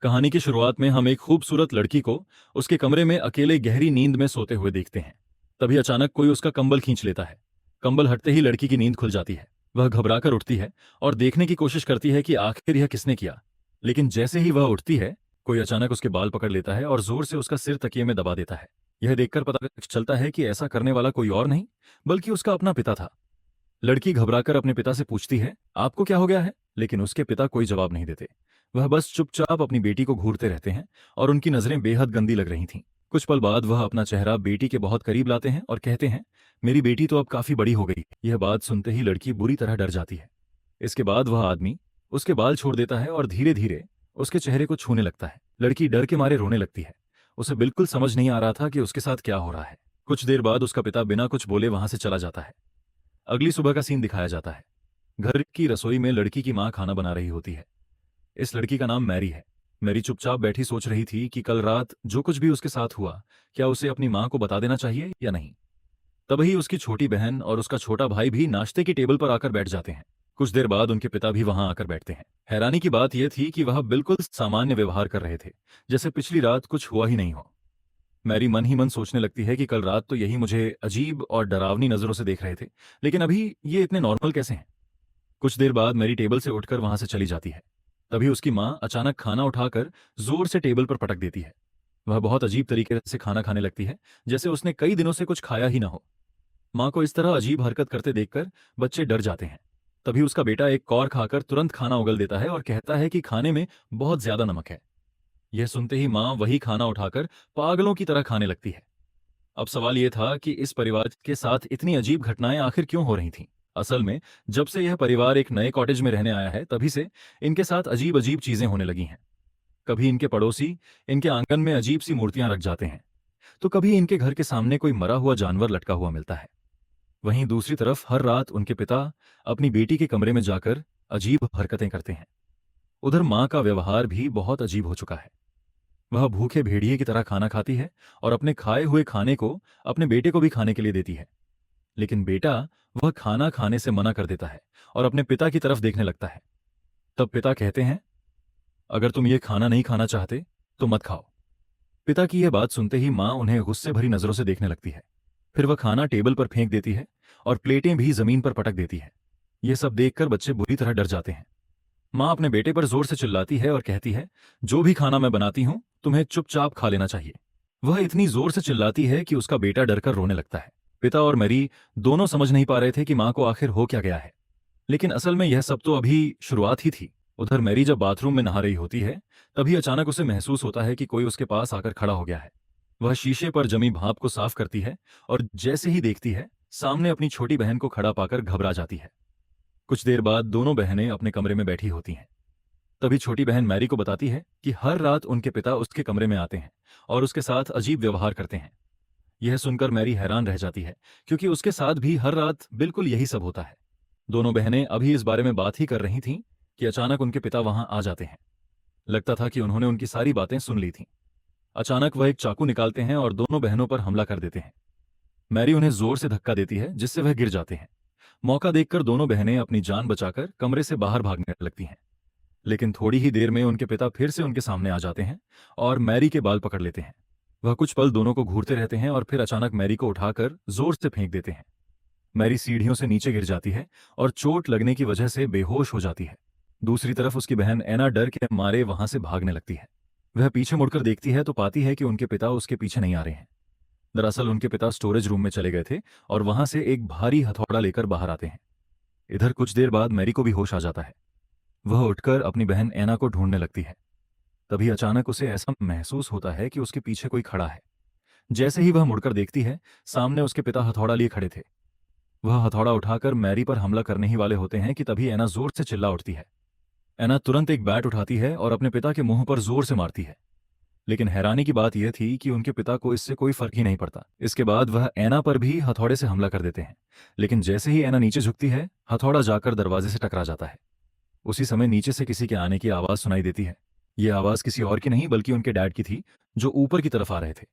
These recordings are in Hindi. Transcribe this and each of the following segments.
कहानी की शुरुआत में हम एक खूबसूरत लड़की को उसके कमरे में अकेले गहरी नींद में सोते हुए देखते हैं। तभी अचानक कोई उसका कंबल खींच लेता है। कंबल हटते ही लड़की की नींद खुल जाती है। वह घबराकर उठती है और देखने की कोशिश करती है कि आखिर यह किसने किया। लेकिन जैसे ही वह उठती है, कोई अचानक उसके बाल पकड़ लेता है और जोर से उसका सिर तकिए में दबा देता है। यह देखकर पता चलता है कि ऐसा करने वाला कोई और नहीं बल्कि उसका अपना पिता था। लड़की घबराकर अपने पिता से पूछती है, आपको क्या हो गया है? लेकिन उसके पिता कोई जवाब नहीं देते। वह बस चुपचाप अपनी बेटी को घूरते रहते हैं और उनकी नजरें बेहद गंदी लग रही थीं। कुछ पल बाद वह अपना चेहरा बेटी के बहुत करीब लाते हैं और कहते हैं, मेरी बेटी तो अब काफी बड़ी हो गई। यह बात सुनते ही लड़की बुरी तरह डर जाती है। इसके बाद वह आदमी उसके बाल छोड़ देता है और धीरे धीरे उसके चेहरे को छूने लगता है। लड़की डर के मारे रोने लगती है। उसे बिल्कुल समझ नहीं आ रहा था कि उसके साथ क्या हो रहा है। कुछ देर बाद उसका पिता बिना कुछ बोले वहां से चला जाता है। अगली सुबह का सीन दिखाया जाता है। घर की रसोई में लड़की की मां खाना बना रही होती है। इस लड़की का नाम मैरी है। मैरी चुपचाप बैठी सोच रही थी कि कल रात जो कुछ भी उसके साथ हुआ, क्या उसे अपनी मां को बता देना चाहिए या नहीं। तभी उसकी छोटी बहन और उसका छोटा भाई भी नाश्ते की टेबल पर आकर बैठ जाते हैं। कुछ देर बाद उनके पिता भी वहां आकर बैठते हैं। हैरानी की बात यह थी कि वह बिल्कुल सामान्य व्यवहार कर रहे थे, जैसे पिछली रात कुछ हुआ ही नहीं हो। मैरी मन ही मन सोचने लगती है कि कल रात तो यही मुझे अजीब और डरावनी नजरों से देख रहे थे, लेकिन अभी ये इतने नॉर्मल कैसे हैं। कुछ देर बाद मैरी टेबल से उठकर वहां से चली जाती है। तभी उसकी मां अचानक खाना उठाकर जोर से टेबल पर पटक देती है। वह बहुत अजीब तरीके से खाना खाने लगती है, जैसे उसने कई दिनों से कुछ खाया ही ना हो। मां को इस तरह अजीब हरकत करते देखकर बच्चे डर जाते हैं। तभी उसका बेटा एक कौर खाकर तुरंत खाना उगल देता है और कहता है कि खाने में बहुत ज्यादा नमक है। यह सुनते ही मां वही खाना उठाकर पागलों की तरह खाने लगती है। अब सवाल यह था कि इस परिवार के साथ इतनी अजीब घटनाएं आखिर क्यों हो रही थीं। असल में जब से यह परिवार एक नए कॉटेज में रहने आया है, तभी से इनके साथ अजीब अजीब चीजें होने लगी हैं। कभी इनके पड़ोसी इनके आंगन में अजीब सी मूर्तियां रख जाते हैं, तो कभी इनके घर के सामने कोई मरा हुआ जानवर लटका हुआ मिलता है। वहीं दूसरी तरफ हर रात उनके पिता अपनी बेटी के कमरे में जाकर अजीब हरकतें करते हैं। उधर मां का व्यवहार भी बहुत अजीब हो चुका है। वह भूखे भेड़िए की तरह खाना खाती है और अपने खाए हुए खाने को अपने बेटे को भी खाने के लिए देती है। लेकिन बेटा वह खाना खाने से मना कर देता है और अपने पिता की तरफ देखने लगता है। तब पिता कहते हैं, अगर तुम ये खाना नहीं खाना चाहते तो मत खाओ। पिता की यह बात सुनते ही मां उन्हें गुस्से भरी नजरों से देखने लगती है। फिर वह खाना टेबल पर फेंक देती है और प्लेटें भी जमीन पर पटक देती है। यह सब देखकर बच्चे बुरी तरह डर जाते हैं। मां अपने बेटे पर जोर से चिल्लाती है और कहती है, जो भी खाना मैं बनाती हूं तुम्हें चुपचाप खा लेना चाहिए। वह इतनी जोर से चिल्लाती है कि उसका बेटा डरकर रोने लगता है। पिता और मैरी दोनों समझ नहीं पा रहे थे कि मां को आखिर हो क्या गया है। लेकिन असल में यह सब तो अभी शुरुआत ही थी। उधर मैरी जब बाथरूम में नहा रही होती है, तभी अचानक उसे महसूस होता है कि कोई उसके पास आकर खड़ा हो गया है। वह शीशे पर जमी भाप को साफ करती है और जैसे ही देखती है, सामने अपनी छोटी बहन को खड़ा पाकर घबरा जाती है। कुछ देर बाद दोनों बहनें अपने कमरे में बैठी होती हैं। तभी छोटी बहन मैरी को बताती है कि हर रात उनके पिता उसके कमरे में आते हैं और उसके साथ अजीब व्यवहार करते हैं। यह सुनकर मैरी हैरान रह जाती है, क्योंकि उसके साथ भी हर रात बिल्कुल यही सब होता है। दोनों बहनें अभी इस बारे में बात ही कर रही थीं कि अचानक उनके पिता वहां आ जाते हैं। लगता था कि उन्होंने उनकी सारी बातें सुन ली थीं। अचानक वह एक चाकू निकालते हैं और दोनों बहनों पर हमला कर देते हैं। मैरी उन्हें जोर से धक्का देती है, जिससे वह गिर जाते हैं। मौका देखकर दोनों बहनें अपनी जान बचाकर कमरे से बाहर भागने लगती हैं। लेकिन थोड़ी ही देर में उनके पिता फिर से उनके सामने आ जाते हैं और मैरी के बाल पकड़ लेते हैं। वह कुछ पल दोनों को घूरते रहते हैं और फिर अचानक मैरी को उठाकर जोर से फेंक देते हैं। मैरी सीढ़ियों से नीचे गिर जाती है और चोट लगने की वजह से बेहोश हो जाती है। दूसरी तरफ उसकी बहन एना डर के मारे वहां से भागने लगती है। वह पीछे मुड़कर देखती है तो पाती है कि उनके पिता उसके पीछे नहीं आ रहे हैं। दरअसल उनके पिता स्टोरेज रूम में चले गए थे और वहां से एक भारी हथौड़ा लेकर बाहर आते हैं। इधर कुछ देर बाद मैरी को भी होश आ जाता है। वह उठकर अपनी बहन एना को ढूंढने लगती है। तभी अचानक उसे ऐसा महसूस होता है कि उसके पीछे कोई खड़ा है। जैसे ही वह मुड़कर देखती है, सामने उसके पिता हथौड़ा लिए खड़े थे। वह हथौड़ा उठाकर मैरी पर हमला करने ही वाले होते हैं कि तभी एना जोर से चिल्ला उठती है। एना तुरंत एक बैट उठाती है और अपने पिता के मुंह पर जोर से मारती है। लेकिन हैरानी की बात यह थी कि उनके पिता को इससे कोई फर्क ही नहीं पड़ता। इसके बाद वह एना पर भी हथौड़े से हमला कर देते हैं। लेकिन जैसे ही एना नीचे झुकती है, हथौड़ा जाकर दरवाजे से टकरा जाता है। उसी समय नीचे से किसी के आने की आवाज सुनाई देती है। यह आवाज किसी और की नहीं बल्कि उनके डैड की थी, जो ऊपर की तरफ आ रहे थे।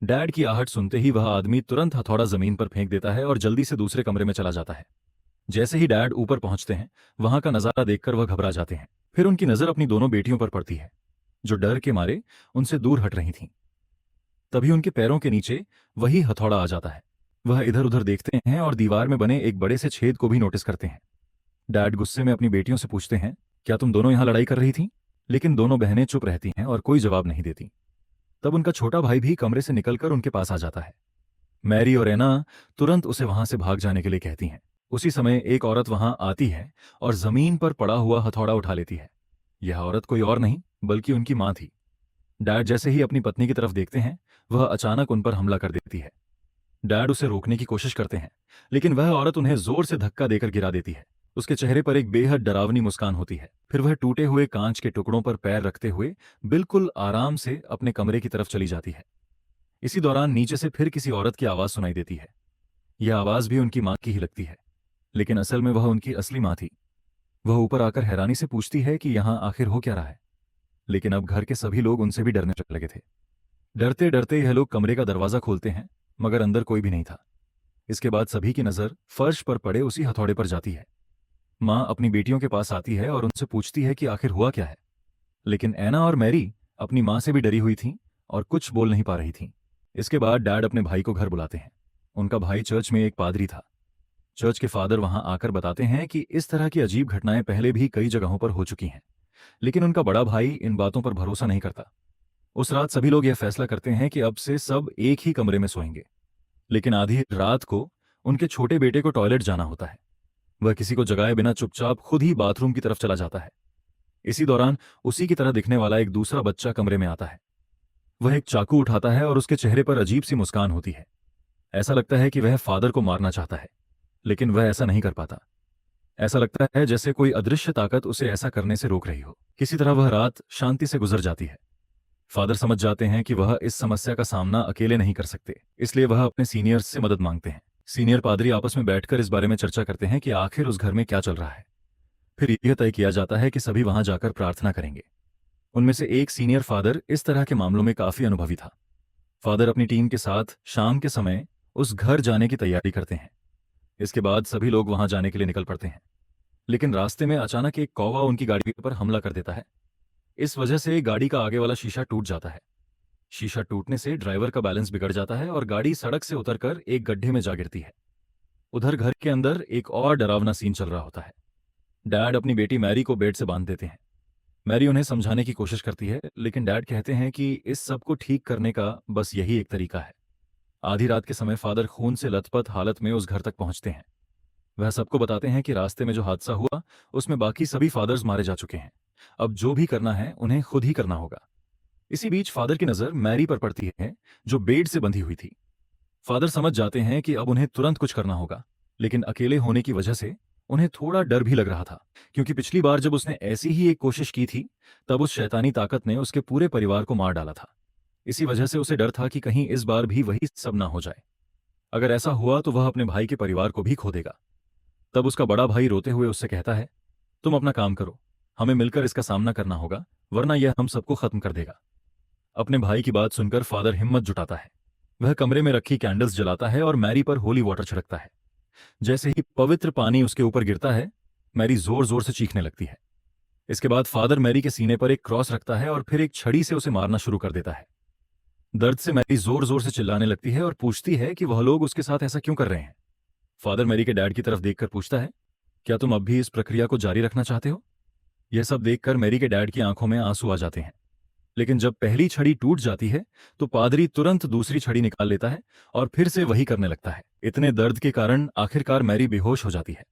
डैड की आहट सुनते ही वह आदमी तुरंत हथौड़ा जमीन पर फेंक देता है और जल्दी से दूसरे कमरे में चला जाता है। जैसे ही डैड ऊपर पहुंचते हैं, वहां का नजारा देखकर वह घबरा जाते हैं। फिर उनकी नजर अपनी दोनों बेटियों पर पड़ती है। जो डर के मारे उनसे दूर हट रही थीं। तभी उनके पैरों के नीचे वही हथौड़ा आ जाता है। वह इधर उधर देखते हैं और दीवार में बने एक बड़े से छेद को भी नोटिस करते हैं। डैड गुस्से में अपनी बेटियों से पूछते हैं, क्या तुम दोनों यहां लड़ाई कर रही थीं? लेकिन दोनों बहनें चुप रहती हैं और कोई जवाब नहीं देती। तब उनका छोटा भाई भी कमरे से निकलकर उनके पास आ जाता है। मैरी और एना तुरंत उसे वहां से भाग जाने के लिए कहती हैं। उसी समय एक औरत वहां आती है और जमीन पर पड़ा हुआ हथौड़ा उठा लेती है। यह औरत कोई और नहीं बल्कि उनकी मां थी। डैड जैसे ही अपनी पत्नी की तरफ देखते हैं, वह अचानक उन पर हमला कर देती है। डैड उसे रोकने की कोशिश करते हैं, लेकिन वह औरत उन्हें जोर से धक्का देकर गिरा देती है। उसके चेहरे पर एक बेहद डरावनी मुस्कान होती है। फिर वह टूटे हुए कांच के टुकड़ों पर पैर रखते हुए बिल्कुल आराम से अपने कमरे की तरफ चली जाती है। इसी दौरान नीचे से फिर किसी औरत की आवाज सुनाई देती है। यह आवाज भी उनकी मां की ही लगती है, लेकिन असल में वह उनकी असली मां थी। वह ऊपर आकर हैरानी से पूछती है कि यहां आखिर हो क्या रहा है। लेकिन अब घर के सभी लोग उनसे भी डरने लगे थे। डरते डरते यह लोग कमरे का दरवाजा खोलते हैं, मगर अंदर कोई भी नहीं था। इसके बाद सभी की नजर फर्श पर पड़े उसी हथौड़े पर जाती है। मां अपनी बेटियों के पास आती है और उनसे पूछती है कि आखिर हुआ क्या है। लेकिन एना और मैरी अपनी मां से भी डरी हुई थीं और कुछ बोल नहीं पा रही थीं। इसके बाद डैड अपने भाई को घर बुलाते हैं। उनका भाई चर्च में एक पादरी था। चर्च के फादर वहां आकर बताते हैं कि इस तरह की अजीब घटनाएं पहले भी कई जगहों पर हो चुकी हैं, लेकिन उनका बड़ा भाई इन बातों पर भरोसा नहीं करता। उस रात सभी लोग यह फैसला करते हैं कि अब से सब एक ही कमरे में सोएंगे। लेकिन आधी रात को उनके छोटे बेटे को टॉयलेट जाना होता है। वह किसी को जगाए बिना चुपचाप खुद ही बाथरूम की तरफ चला जाता है। इसी दौरान उसी की तरह दिखने वाला एक दूसरा बच्चा कमरे में आता है। वह एक चाकू उठाता है और उसके चेहरे पर अजीब सी मुस्कान होती है। ऐसा लगता है कि वह फादर को मारना चाहता है, लेकिन वह ऐसा नहीं कर पाता। ऐसा लगता है जैसे कोई अदृश्य ताकत उसे ऐसा करने से रोक रही हो। किसी तरह वह रात शांति से गुजर जाती है। फादर समझ जाते हैं कि वह इस समस्या का सामना अकेले नहीं कर सकते, इसलिए वह अपने सीनियर्स से मदद मांगते हैं। सीनियर पादरी आपस में बैठकर इस बारे में चर्चा करते हैं कि आखिर उस घर में क्या चल रहा है। फिर यह तय किया जाता है कि सभी वहां जाकर प्रार्थना करेंगे। उनमें से एक सीनियर फादर इस तरह के मामलों में काफी अनुभवी था। फादर अपनी टीम के साथ शाम के समय उस घर जाने की तैयारी करते हैं। इसके बाद सभी लोग वहां जाने के लिए निकल पड़ते हैं, लेकिन रास्ते में अचानक एक कौवा उनकी गाड़ी पर हमला कर देता है। इस वजह से गाड़ी का आगे वाला शीशा टूट जाता है। शीशा टूटने से ड्राइवर का बैलेंस बिगड़ जाता है और गाड़ी सड़क से उतरकर एक गड्ढे में जा गिरती है। उधर घर के अंदर एक और डरावना सीन चल रहा होता है। डैड अपनी बेटी मैरी को बेड से बांध देते हैं। मैरी उन्हें समझाने की कोशिश करती है, लेकिन डैड कहते हैं कि इस सब को ठीक करने का बस यही एक तरीका है। आधी रात के समय फादर खून से लथपथ हालत में उस घर तक पहुंचते हैं। वह सबको बताते हैं कि रास्ते में जो हादसा हुआ उसमें बाकी सभी फादर्स मारे जा चुके हैं। अब जो भी करना है उन्हें खुद ही करना होगा। इसी बीच फादर की नजर मैरी पर पड़ती है, जो बेड से बंधी हुई थी। फादर समझ जाते हैं कि अब उन्हें तुरंत कुछ करना होगा, लेकिन अकेले होने की वजह से उन्हें थोड़ा डर भी लग रहा था, क्योंकि पिछली बार जब उसने ऐसी ही एक कोशिश की थी तब उस शैतानी ताकत ने उसके पूरे परिवार को मार डाला था। इसी वजह से उसे डर था कि कहीं इस बार भी वही सब ना हो जाए। अगर ऐसा हुआ तो वह अपने भाई के परिवार को भी खो देगा। तब उसका बड़ा भाई रोते हुए उससे कहता है, तुम अपना काम करो, हमें मिलकर इसका सामना करना होगा, वरना यह हम सबको खत्म कर देगा। अपने भाई की बात सुनकर फादर हिम्मत जुटाता है। वह कमरे में रखी कैंडल्स जलाता है और मैरी पर होली वाटर छिड़कता है। जैसे ही पवित्र पानी उसके ऊपर गिरता है, मैरी जोर जोर से चीखने लगती है। इसके बाद फादर मैरी के सीने पर एक क्रॉस रखता है और फिर एक छड़ी से उसे मारना शुरू कर देता है। दर्द से मैरी जोर जोर से चिल्लाने लगती है और पूछती है कि वह लोग उसके साथ ऐसा क्यों कर रहे हैं। फादर मैरी के डैड की तरफ देखकर पूछता है, क्या तुम अब भी इस प्रक्रिया को जारी रखना चाहते हो? यह सब देखकर मैरी के डैड की आंखों में आंसू आ जाते हैं। लेकिन जब पहली छड़ी टूट जाती है तो पादरी तुरंत दूसरी छड़ी निकाल लेता है और फिर से वही करने लगता है। इतने दर्द के कारण आखिरकार मैरी बेहोश हो जाती है।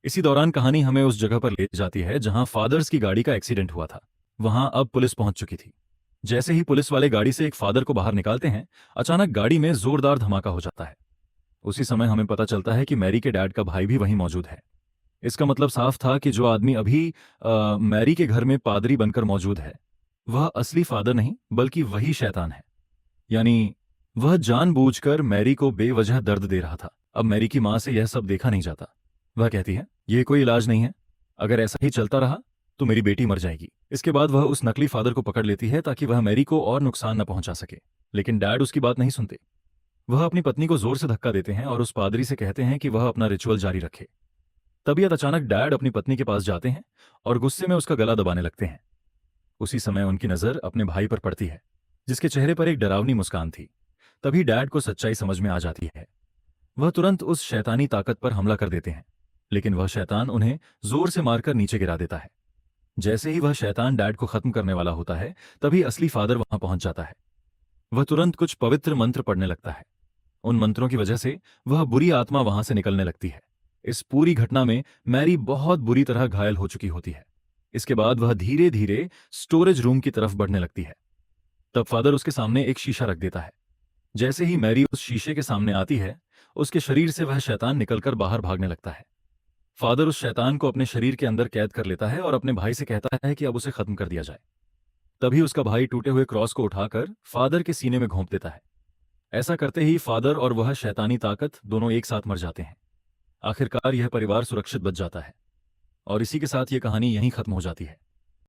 इसी दौरान कहानी हमें उस जगह पर ले जाती है जहां फादर्स की गाड़ी का एक्सीडेंट हुआ था। वहां अब पुलिस पहुंच चुकी थी। जैसे ही पुलिस वाले गाड़ी से एक फादर को बाहर निकालते हैं, अचानक गाड़ी में जोरदार धमाका हो जाता है। उसी समय हमें पता चलता है कि मैरी के डैड का भाई भी वहीं मौजूद है। इसका मतलब साफ था कि जो आदमी अभी मैरी के घर में पादरी बनकर मौजूद है, वह असली फादर नहीं बल्कि वही शैतान है। यानी वह जानबूझकर मैरी को बेवजह दर्द दे रहा था। अब मैरी की मां से यह सब देखा नहीं जाता। वह कहती है, यह कोई इलाज नहीं है, अगर ऐसा ही चलता रहा तो मेरी बेटी मर जाएगी। इसके बाद वह उस नकली फादर को पकड़ लेती है ताकि वह मैरी को और नुकसान न पहुंचा सके। लेकिन डैड उसकी बात नहीं सुनते। वह अपनी पत्नी को जोर से धक्का देते हैं और उस पादरी से कहते हैं कि वह अपना रिचुअल जारी रखे। तभी अचानक डैड अपनी पत्नी के पास जाते हैं और गुस्से में उसका गला दबाने लगते हैं। उसी समय उनकी नजर अपने भाई पर पड़ती है, जिसके चेहरे पर एक डरावनी मुस्कान थी। तभी डैड को सच्चाई समझ में आ जाती है। वह तुरंत उस शैतानी ताकत पर हमला कर देते हैं, लेकिन वह शैतान उन्हें जोर से मारकर नीचे गिरा देता है। जैसे ही वह शैतान डैड को खत्म करने वाला होता है, तभी असली फादर वहां पहुंच जाता है। वह तुरंत कुछ पवित्र मंत्र पढ़ने लगता है। उन मंत्रों की वजह से वह बुरी आत्मा वहां से निकलने लगती है। इस पूरी घटना में मैरी बहुत बुरी तरह घायल हो चुकी होती है। इसके बाद वह धीरे धीरे स्टोरेज रूम की तरफ बढ़ने लगती है। तब फादर उसके सामने एक शीशा रख देता है। जैसे ही मैरी उस शीशे के सामने आती है, उसके शरीर से वह शैतान निकलकर बाहर भागने लगता है। फादर उस शैतान को अपने शरीर के अंदर कैद कर लेता है और अपने भाई से कहता है कि अब उसे खत्म कर दिया जाए। तभी उसका भाई टूटे हुए क्रॉस को उठाकर फादर के सीने में घोंप देता है। ऐसा करते ही फादर और वह शैतानी ताकत दोनों एक साथ मर जाते हैं। आखिरकार यह परिवार सुरक्षित बच जाता है और इसी के साथ यह कहानी यहीं खत्म हो जाती है।